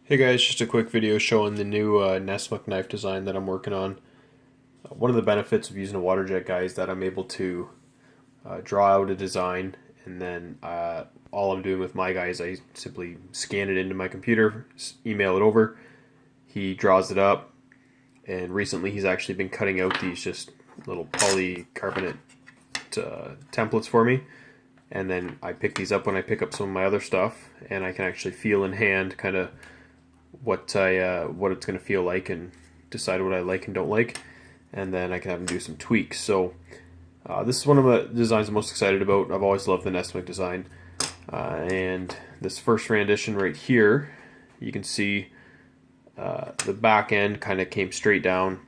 Hey guys, just a quick video showing the new Nessmuck knife design that I'm working on. One of the benefits of using a waterjet guy is that I'm able to draw out a design, and then all I'm doing with my guy is I simply scan it into my computer, email it over, he draws it up, and recently he's actually been cutting out these just little polycarbonate templates for me, and then I pick these up when I pick up some of my other stuff, and I can actually feel in hand kind of what it's going to feel like and decide what I like and don't like, and then I can have them do some tweaks. So this is one of the designs I'm most excited about. I've always loved the Nessmuck design, and this first rendition right here, you can see the back end kind of came straight down.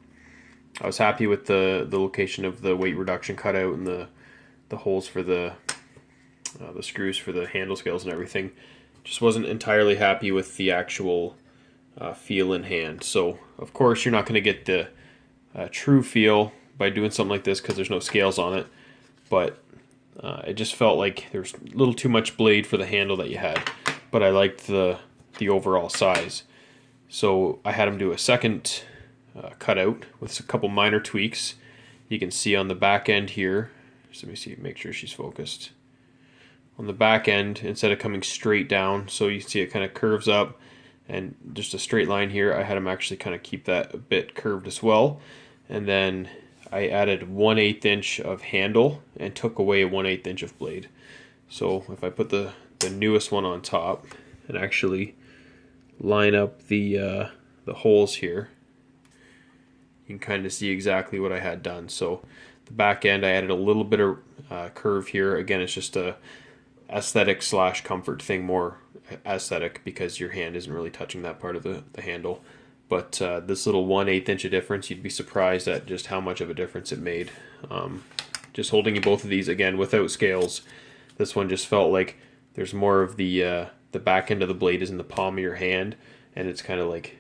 I was happy with the location of the weight reduction cutout and the holes for the screws for the handle scales and everything. Just wasn't entirely happy with the actual feel in hand. So of course you're not going to get the true feel by doing something like this because there's no scales on it, but it just felt like there's a little too much blade for the handle that you had, but I liked the overall size. So I had him do a second cutout with a couple minor tweaks. You can see on the back end here, so let me see, make sure she's focused. On the back end, instead of coming straight down, so you see it kind of curves up and just a straight line here, I had him actually kind of keep that a bit curved as well. And then I added 1/8 inch of handle and took away 1/8 inch of blade. So if I put the newest one on top and actually line up the holes here, you can kind of see exactly what I had done. So the back end, I added a little bit of curve here. Again, it's just a aesthetic / comfort thing, more aesthetic because your hand isn't really touching that part of the handle. But this little 1/8 inch of difference, you'd be surprised at just how much of a difference it made. Just holding both of these, again, without scales, this one just felt like there's more of the back end of the blade is in the palm of your hand, and it's kind of like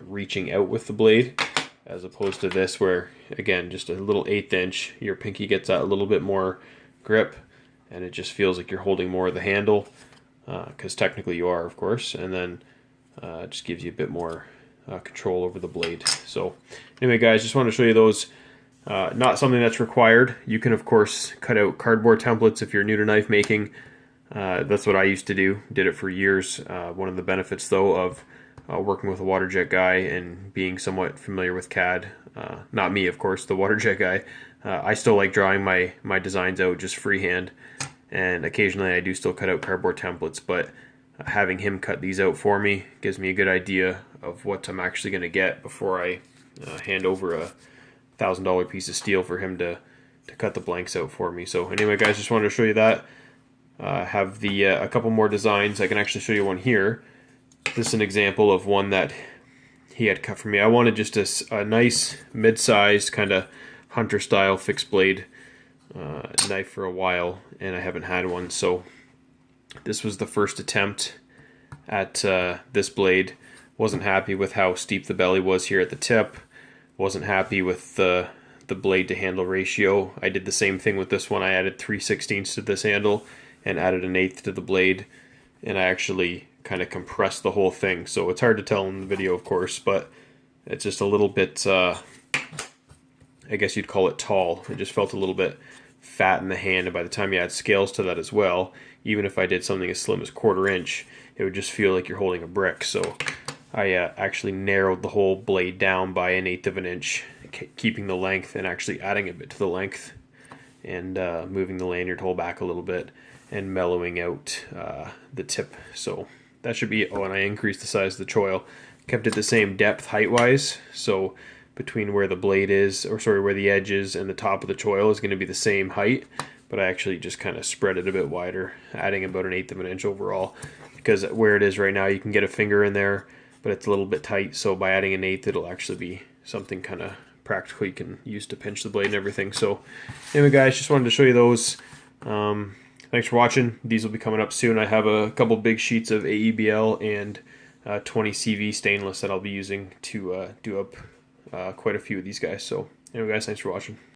reaching out with the blade, as opposed to this where, again, just a little 1/8 inch, your pinky gets that a little bit more grip, and it just feels like you're holding more of the handle, because technically you are, of course, and then it just gives you a bit more control over the blade. So anyway guys, just wanted to show you those. Not something that's required. You can of course cut out cardboard templates if you're new to knife making. That's what I used to do, did it for years. One of the benefits though of working with a waterjet guy and being somewhat familiar with CAD, not me of course, the waterjet guy, I still like drawing my designs out just freehand, and occasionally I do still cut out cardboard templates, but having him cut these out for me gives me a good idea of what I'm actually going to get before I hand over a $1,000 piece of steel for him to cut the blanks out for me. So anyway guys, just wanted to show you that. Have a couple more designs. I can actually show you one here. This is an example of one that he had cut for me. I wanted just a nice mid-sized kind of hunter style fixed blade knife for a while, and I haven't had one, so this was the first attempt at this blade. Wasn't happy with how steep the belly was here at the tip. Wasn't happy with the blade to handle ratio. I did the same thing with this one. I added 3/16 to this handle and added 1/8 to the blade, and I actually kind of compressed the whole thing. So it's hard to tell in the video, of course, but it's just a little bit, I guess you'd call it tall. It just felt a little bit fat in the hand, and by the time you add scales to that as well, even if I did something as slim as 1/4 inch, it would just feel like you're holding a brick. So I actually narrowed the whole blade down by 1/8 of an inch, keeping the length and actually adding a bit to the length, and moving the lanyard hole back a little bit and mellowing out the tip. So that should be, oh, and I increased the size of the choil, kept it the same depth height-wise, so between where the blade is, or sorry, where the edge is and the top of the choil is going to be the same height, but I actually just kind of spread it a bit wider, adding about 1/8 of an inch overall, because where it is right now you can get a finger in there, but it's a little bit tight, so by adding 1/8 it'll actually be something kind of practical you can use to pinch the blade and everything. So anyway guys, just wanted to show you those. Thanks for watching. These will be coming up soon. I have a couple big sheets of AEBL and 20 CV stainless that I'll be using to do up quite a few of these guys. So anyway guys, thanks for watching.